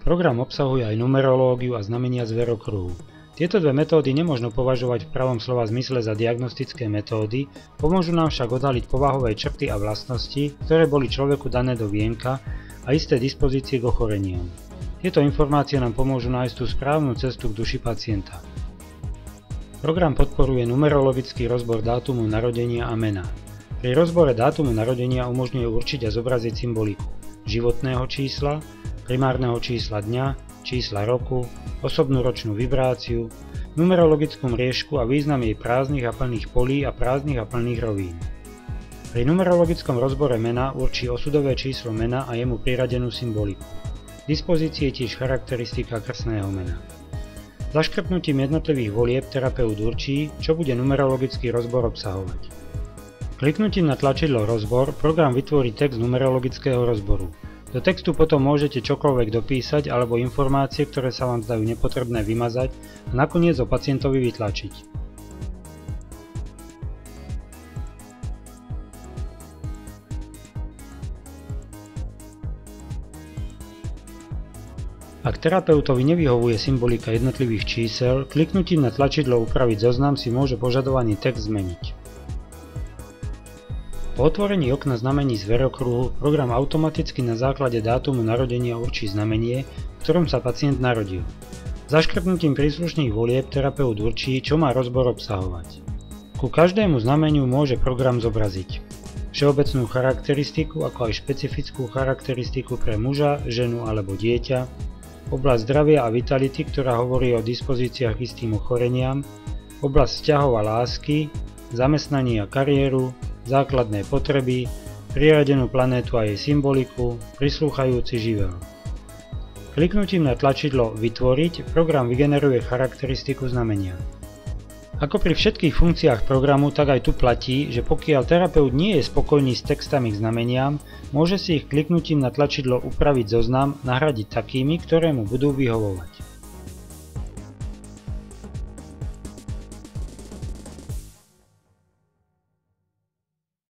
Program obsahuje aj numerológiu a znamenia zverokruhu. Tieto dve metódy nemožno považovať v pravom slova zmysle za diagnostické metódy, pomôžu nám však odhaliť povahové črty a vlastnosti, ktoré boli človeku dané do vienka a isté dispozície k ochoreniam. Tieto informácie nám pomôžu nájsť tú správnu cestu k duši pacienta. Program podporuje numerologický rozbor dátumu narodenia a mena. Pri rozbore dátumu narodenia umožňuje určiť a zobraziť symboliku životného čísla, primárneho čísla dňa, čísla roku, osobnú ročnú vibráciu, numerologickú mriežku a význam jej prázdnych a plných polí a prázdnych a plných rovín. Pri numerologickom rozbore mena určí osudové číslo mena a jemu priradenú symboliku. V dispozícii je tiež charakteristika krstného mena. Zaškrtnutím jednotlivých volieb terapeut určí, čo bude numerologický rozbor obsahovať. Kliknutím na tlačidlo Rozbor program vytvorí text numerologického rozboru. Do textu potom môžete čokoľvek dopísať alebo informácie, ktoré sa vám zdajú nepotrebné, vymazať a nakoniec o pacientovi vytlačiť. Ak terapeutovi nevyhovuje symbolika jednotlivých čísel, kliknutím na tlačidlo Upraviť zoznam si môže požadovaný text zmeniť. Po otvorení okna znamení zverokruhu program automaticky na základe dátumu narodenia určí znamenie, v ktorom sa pacient narodil. Zaškrtnutím príslušných volieb terapeut určí, čo má rozbor obsahovať. Ku každému znameniu môže program zobraziť všeobecnú charakteristiku, ako aj špecifickú charakteristiku pre muža, ženu alebo dieťa, oblasť zdravia a vitality, ktorá hovorí o dispozíciách k istým ochoreniam, oblasť vzťahov a lásky, zamestnanie a kariéru, základné potreby, priradenú planétu a jej symboliku, prislúchajúci živel. Kliknutím na tlačidlo Vytvoriť program vygeneruje charakteristiku znamenia. Ako pri všetkých funkciách programu, tak aj tu platí, že pokiaľ terapeut nie je spokojný s textami k znameniam, môže si ich kliknutím na tlačidlo Upraviť zoznam nahradiť takými, ktoré mu budú vyhovovať.